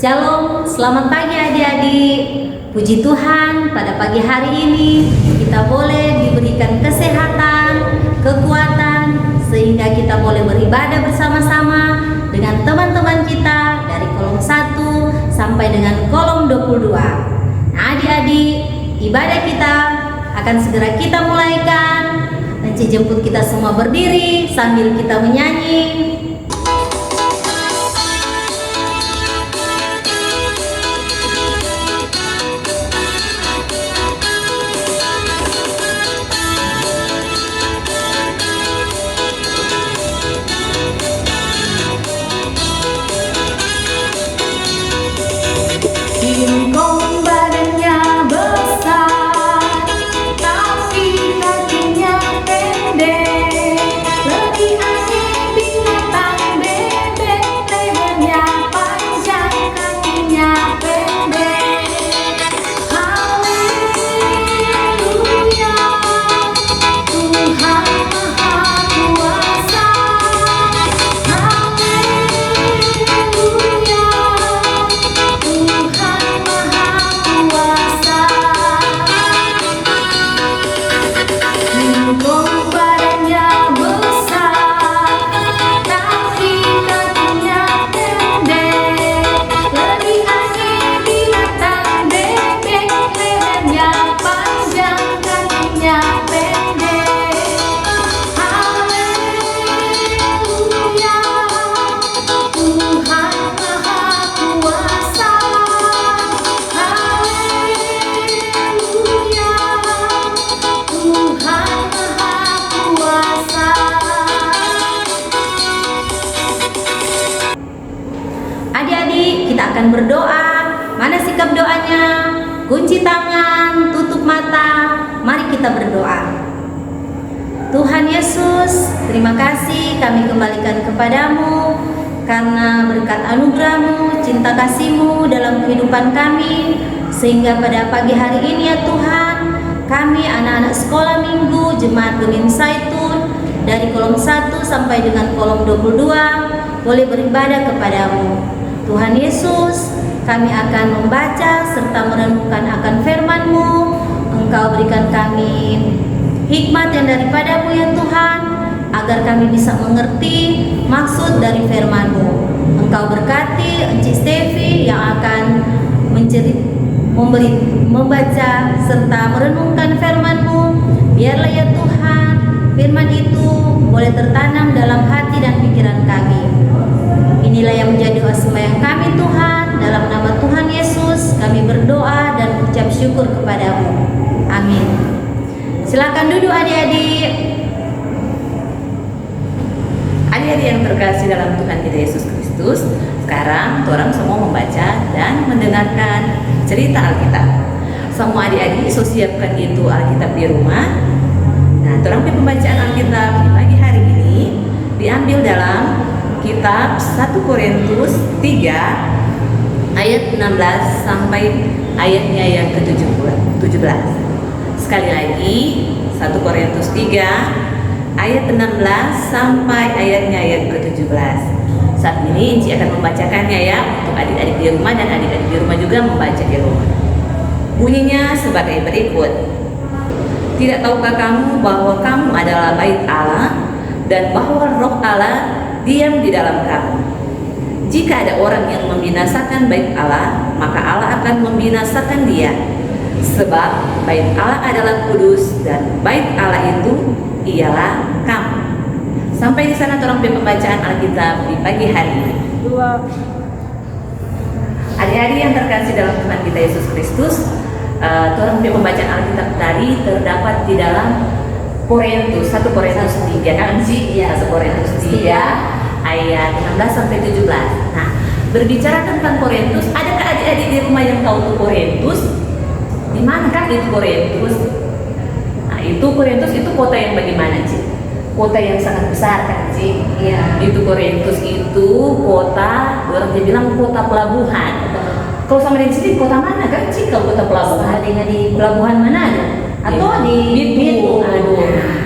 Shalom, selamat pagi adik-adik. Puji Tuhan, pada pagi hari ini kita boleh diberikan kesehatan, kekuatan, sehingga kita boleh beribadah bersama-sama dengan teman-teman kita dari kolom 1 sampai dengan kolom 22. Nah adik-adik, ibadah kita akan segera kita mulaikan. Nanti jemput kita semua berdiri sambil kita menyanyi. Singkong badannya besar, tapi kakinya pendek. Lebih aneh binatang bebek, lehernya panjang, kakinya pendek. Haleluya, Tuhan Maha Kuasa. Haleluya, Singkong badannya besar, tapi kakinya pendek. Lebih aneh binatang bebek, lehernya panjang, kakinya pendek. Haleluya, Tuhan Maha Kuasa. Haleluya, Tuhan Maha Kuasa. Adik-adik, kita akan berdoa. Mana sikap doanya? Kunci tangan, tutup mata. Mari kita berdoa. Tuhan Yesus, terima kasih kami kembalikan kepadamu karena berkat anugerah-Mu, cinta kasih-Mu dalam kehidupan kami, sehingga pada pagi hari ini ya Tuhan, kami anak-anak sekolah minggu Jemaat Gemim Zaitun dari kolom 1 sampai dengan kolom 22 boleh beribadah kepadamu. Tuhan Yesus, kami akan membaca serta merenungkan akan firman-Mu. Engkau berikan kami hikmat yang daripadamu ya Tuhan, agar kami bisa mengerti maksud dari firman-Mu. Engkau berkati Encik Stevi yang akan membaca serta merenungkan firman-Mu. Biarlah ya Tuhan, firman itu boleh tertanam dalam hati dan pikiran kami. Inilah yang menjadi doa sembahyang kami Tuhan. Dalam nama Tuhan Yesus kami berdoa dan ucap syukur kepadamu. Amin. Silakan duduk adik-adik. Adik-adik yang terkasih dalam Tuhan kita Yesus Kristus, sekarang orang semua membaca dan mendengarkan cerita Alkitab. Semua adik-adik siapkan itu Alkitab di rumah. Nah, orang pembacaan Alkitab di pagi hari ini diambil dalam kitab 1 Korintus 3 ayat 16 sampai ayatnya yang ke-17. Sekali lagi 1 Korintus 3 ayat 16 sampai ayatnya yang ke-17. Saat ini Inci akan membacakannya ya untuk adik-adik di rumah, dan adik-adik di rumah juga membaca di rumah. Bunyinya sebagai berikut. Tidak tahukah kamu bahwa kamu adalah bait Allah dan bahwa Roh Allah diam di dalam kamu? Jika ada orang yang membinasakan bait Allah, maka Allah akan membinasakan dia. Sebab bait Allah adalah kudus dan bait Allah itu ialah kamu. Sampai di sana tolong pembacaan Alkitab di pagi hari ini. Adik-adik yang terkasih dalam Tuhan kita Yesus Kristus, tolong pembacaan Alkitab tadi terdapat di dalam Korintus 1 Korintus 3 kan sih? Ya, 1 Korintus 3 ayat 16 sampai 17. Nah, berbicara tentang Korintus, adakah adik-adik di rumah yang tahu tuh Korintus? Di mana kan itu Korintus? Nah, itu Korintus itu kota yang bagaimana, Ci? Kota yang sangat besar kan, Ci? Iya. Itu Korintus itu kota, orang dia bilang kota pelabuhan. Kalau sama di sini kota mana kan, Ci? Kalau kota pelabuhan Dengan di pelabuhan mana ada? Atau di Bitung. Aduh.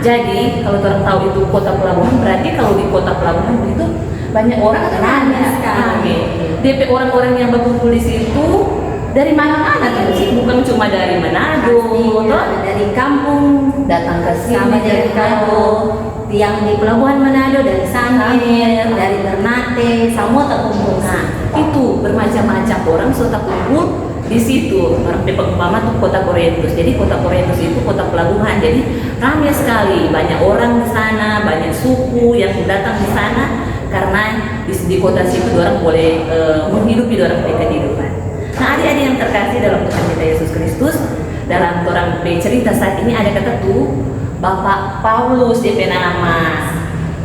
Jadi kalau orang tahu itu kota pelabuhan, berarti kalau di kota pelabuhan itu banyak orang atau Ramai sekali. DP orang-orang yang berkumpul di situ dari mana-mana kan sih, bukan cuma dari Manado, Pastinya toh? dari kampung Datang ke sama sini dari kampung yang di Pelabuhan Manado, dari Sangir, dari Ternate, semua terkumpul. Nah, itu bermacam-macam orang sudah kumpul di situ. Orang Umpama tuh kota Korintus. Jadi kota Korintus itu kota pelabuhan. Jadi ramai sekali, banyak orang di sana, banyak suku yang datang di sana karena di kota situ orang boleh menghidupi orang mereka kehidupan. Nah, adik-adik yang terkasih dalam Tuhan kita Yesus Kristus, dalam orang cerita saat ini ada kata tuh Bapak Paulus DP nama.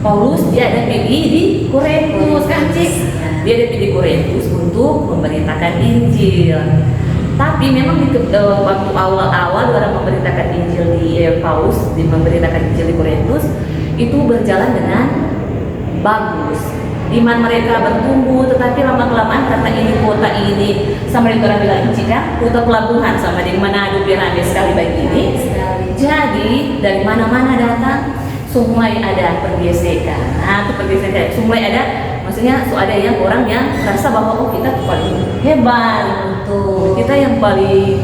Paulus dia ada pergi di Korintus kan Cik? Dia ada pergi di Korintus untuk memberitakan Injil. Tapi memang di waktu awal-awal orang memberitakan Injil di Paulus memberitakan Injil di Korintus itu berjalan dengan bagus. Iman mereka bertumbuh, tetapi lama-kelamaan karena ini kota ini sama yang orang bilang Inci kan, kota pelabuhan sama di Manado ramai sekali begini. Jadi dari mana-mana datang, mulai ada pergesekan. Nah, itu pergesekan. Mulai ada, maksudnya ada yang orang yang merasa bahwa oh kita paling hebat, kita yang paling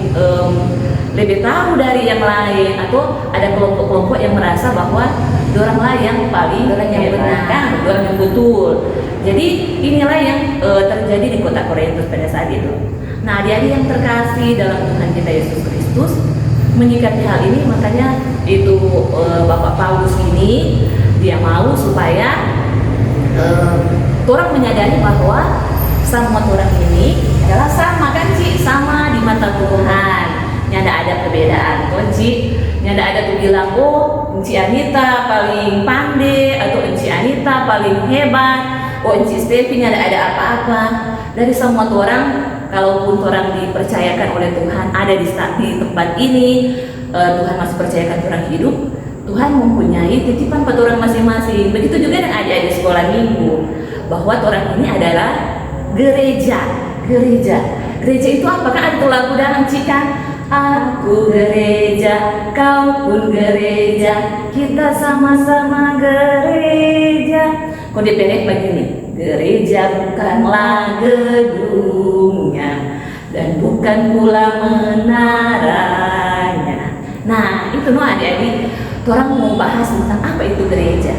lebih tahu dari yang lain, atau ada kelompok-kelompok yang merasa bahwa orang lain yang paling orang yang benar, kan, orang yang betul. Jadi inilah yang terjadi di kota Korintus pada saat itu. Nah, adik-adik yang terkasih dalam Tuhan kita Yesus Kristus menyikapi hal ini, makanya itu Bapak Paulus ini dia mau supaya orang menyadari bahwa semua orang ini adalah sama kan Ci, sama di mata Tuhan. Nyada ada perbedaan, tuh Ci. Nyada ada tuh bilang oh Enci Anita paling pandai atau Enci Anita paling hebat, oh Enci Stevi nyada ada apa-apa. Dari semua orang, kalaupun orang dipercayakan oleh Tuhan ada di tempat ini, Tuhan masih percayakan orang hidup, Tuhan mempunyai titipan pada orang masing-masing. Begitu juga dengan adik-adik sekolah minggu, bahwa orang ini adalah gereja. Gereja itu apakah ada lagu dan kan? Aku gereja, kau pun gereja, kita sama-sama gereja. Kok dipendek begini? Gereja bukanlah gedungnya dan bukan pula menaranya. Nah, itu no adik-adik, orang mau bahas tentang apa itu gereja.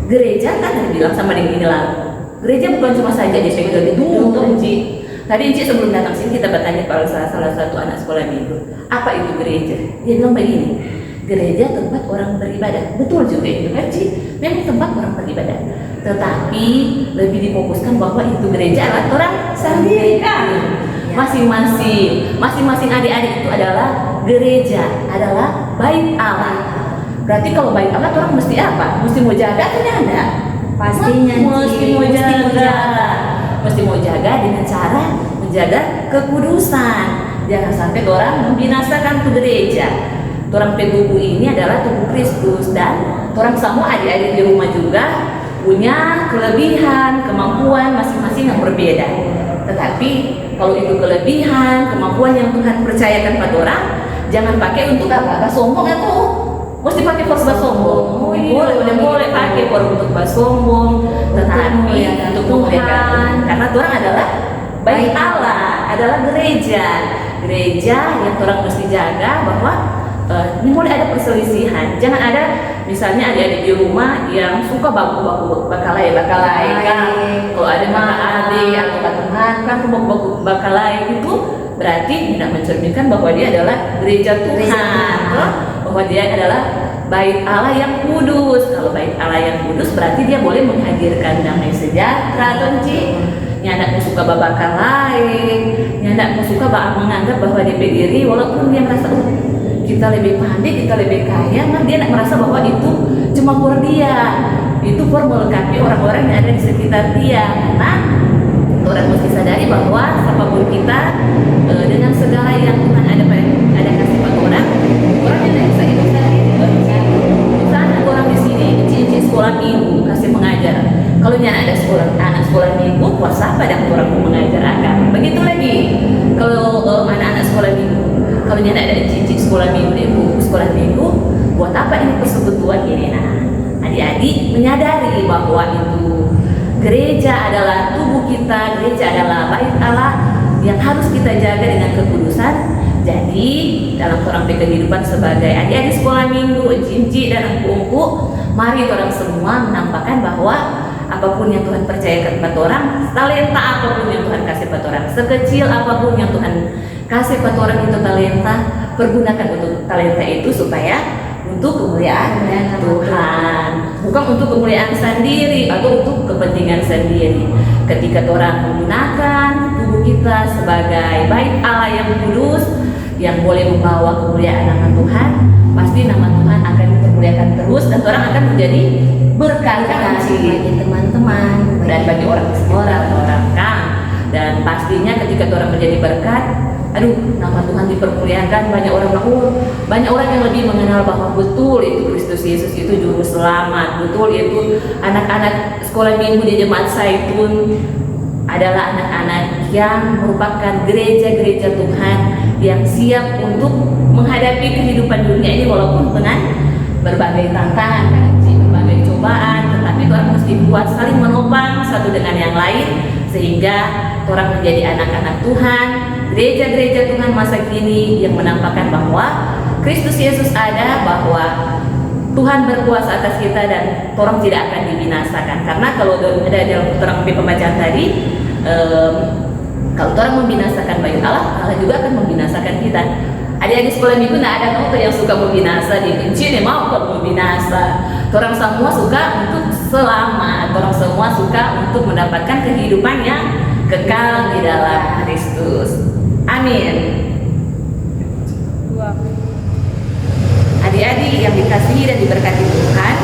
Gereja kan dibilang sama dengan ini lagu. Gereja bukan cuma saja di gedung tuh Enci. Tadi Enci sebelum datang sini kita bertanya pada salah satu anak sekolah minggu, apa itu gereja? Dia bilang begini, gereja tempat orang beribadah. Betul juga itu kan Ci, memang tempat orang beribadah. Tetapi lebih difokuskan bahwa itu gereja adalah orang sendiri kan. Masing-masing adik-adik itu adalah gereja, adalah bait Allah. Berarti kalau bait Allah orang mesti apa? Mesti mau jaga atau ada? Pastinya mesti mau jaga dengan cara menjaga kekudusan. Jangan sampai orang membinasakan tuh gereja. Orang tubuh ini adalah tubuh Kristus, dan orang semua adik-adik di rumah juga punya kelebihan, kemampuan masing-masing yang berbeda. Tetapi kalau itu kelebihan, kemampuan yang Tuhan percayakan pada orang, jangan pakai untuk apa? Sombong atau mesti pakai for sombong. Boleh pakai for untuk sombong, tetapi untuk Tuhan, karena Tuhan adalah bait Allah, adalah gereja yang orang mesti jaga bahwa ini mulai ada perselisihan. Jangan ada misalnya adik-adik di rumah yang suka baku-baku bakalai kan. Kalau ada kakak adik atau teman kan bakalai itu berarti tidak mencerminkan bahwa dia adalah gereja Tuhan, bahwa dia adalah bait Allah yang kudus. Kalau bait Allah yang kudus berarti dia boleh menghadirkan damai sejahtera Tonci. Nyandak suka babakal lain, nyandak suka menganggap bahwa dia berdiri walaupun dia merasa kita lebih pandai, kita lebih kaya, nah dia merasa bahwa itu cuma for dia, itu for melengkapi orang-orang yang ada di sekitar dia. Karena orang mesti sadari bahwa siapapun kita dengan segala yang Tuhan ada kasih pada orang yang tidak bisa hidup sendiri. Misalnya orang di sini cincin sekolah minggu kasih mengajar. Kalau nyana ada anak sekolah minggu, puasa apa dan orang mau mengajar akan. Begitu lagi kalau anak-anak sekolah minggu, kalau nyana ada cincin sekolah minggu, buku sekolah minggu, buat apa ini persekutuan ini? Nah, adik-adik menyadari bahwa itu gereja adalah tubuh kita, gereja adalah harus kita jaga dengan kekudusan. Jadi dalam orang kehidupan sebagai adik-adik sekolah minggu, jinji dan empu-empu, mari orang semua menampakkan bahwa apapun yang Tuhan percayakan kepada orang, talenta apapun yang Tuhan kasih kepada orang, sekecil apapun yang Tuhan kasih kepada orang itu talenta, pergunakan untuk talenta itu supaya untuk kemuliaan Tuhan, bukan untuk kemuliaan sendiri atau untuk kepentingan sendiri. Ketika orang menggunakan tubuh kita sebagai bait Allah yang kudus, yang boleh membawa kemuliaan nama Tuhan, pasti nama Tuhan akan dipermuliakan terus dan orang akan menjadi berkat bagi teman-teman dan bagi orang kan. Dan pastinya ketika orang menjadi berkat, nama Tuhan dipermuliakan, banyak orang yang lebih mengenal bahwa betul itu Kristus Yesus itu juru selamat, betul itu anak-anak sekolah minggu di Jemaat Zaitun adalah anak-anak yang merupakan gereja-gereja Tuhan yang siap untuk menghadapi kehidupan dunia ini walaupun dengan berbagai tantangan, berbagai cobaan, tetapi Tuhan mesti buat saling menopang satu dengan yang lain sehingga orang menjadi anak-anak Tuhan, gereja-gereja Tuhan masa kini yang menampakkan bahwa Kristus Yesus ada, bahwa Tuhan berkuasa atas kita dan orang tidak akan dibinasakan. Karena kalau ada dalam terang pembacaan tadi, kalau orang membinasakan bait Allah, Allah juga akan membinasakan kita. Adik-adik sekolah minggu tidak ada kamu yang suka membinasa, dibenci, dia mau kok membinasa. Orang semua suka untuk selamat, orang semua suka untuk mendapatkan kehidupan yang kekal di dalam Kristus. Amin. Adik-adik yang dikasihi dan diberkati Tuhan,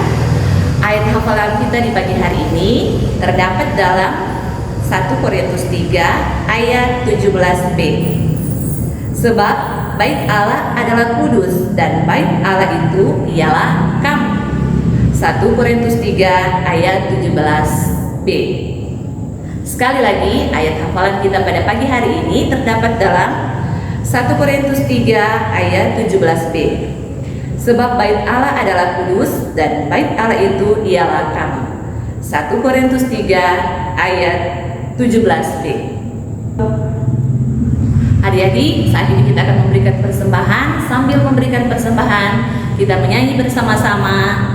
ayat hafalan kita di pagi hari ini terdapat dalam 1 Korintus 3 ayat 17b. Sebab bait Allah adalah kudus dan bait Allah itu ialah kamu. 1 Korintus 3 ayat 17b. Sekali lagi ayat hafalan kita pada pagi hari ini terdapat dalam 1 Korintus 3 ayat 17b. Sebab bait Allah adalah kudus dan bait Allah itu ialah kamu. 1 Korintus 3 ayat 17b. Adik-adik, saat ini kita akan memberikan persembahan. Sambil memberikan persembahan, kita menyanyi bersama-sama.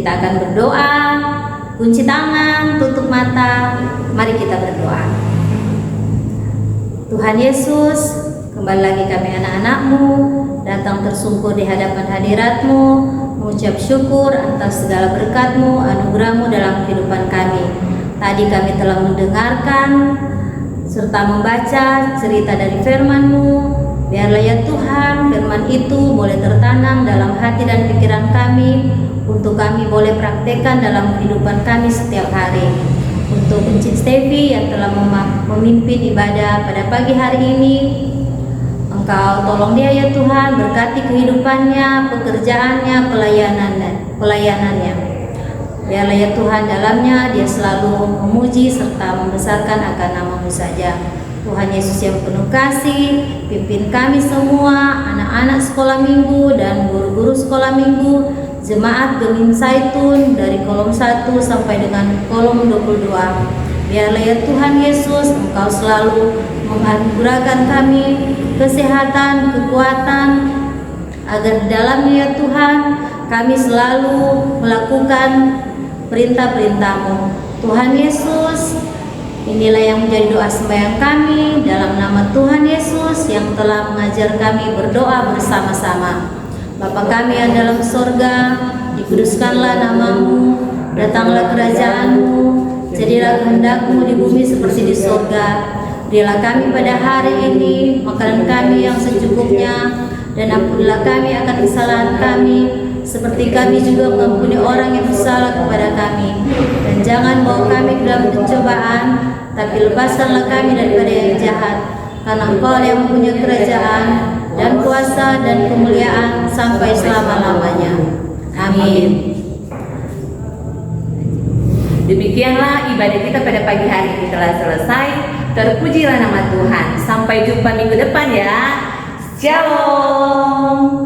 Kita akan berdoa, kunci tangan, tutup mata. Mari kita berdoa. Tuhan Yesus, kembali lagi kami anak-anak-Mu datang tersungkur di hadapan hadirat-Mu, mengucap syukur atas segala berkat-Mu, anugerah-Mu dalam kehidupan kami. Tadi kami telah mendengarkan serta membaca cerita dari firman-Mu. Biarlah ya Tuhan, firman itu boleh tertanam dalam hati dan pikiran kami, untuk kami boleh praktekkan dalam kehidupan kami setiap hari. Untuk Encik Stevi yang telah memimpin ibadah pada pagi hari ini, Engkau tolong dia ya Tuhan, berkati kehidupannya, pekerjaannya, pelayanannya. Biarlah ya Tuhan, dalamnya dia selalu memuji serta membesarkan akan nama-Mu saja. Tuhan Yesus yang penuh kasih, pimpin kami semua, anak-anak sekolah minggu dan guru-guru sekolah minggu, jemaat Gemim Zaitun dari kolom 1 sampai dengan kolom 22. Biarlah ya Tuhan Yesus, Engkau selalu menganugerahkan kami kesehatan, kekuatan, agar di dalamnya ya Tuhan, kami selalu melakukan perintah-perintah-Mu. Tuhan Yesus, inilah yang menjadi doa sembahyang kami dalam nama Tuhan Yesus yang telah mengajar kami berdoa bersama-sama. Bapa kami yang dalam sorga, dikuduskanlah nama-Mu, datanglah kerajaan-Mu, jadilah kehendak-Mu di bumi seperti di sorga. Berilah kami pada hari ini makanan kami yang secukupnya, dan ampunilah kami akan kesalahan kami, seperti kami juga mengampuni orang yang bersalah kepada kami. Dan jangan bawa kami ke dalam pencobaan, tapi lepaskanlah kami daripada yang jahat. Karena Engkau yang mempunyai kerajaan dan kuasa dan kemuliaan sampai selama-lamanya. Amin. Demikianlah ibadah kita pada pagi hari ini telah selesai. Terpujilah nama Tuhan. Sampai jumpa minggu depan ya. Shalom.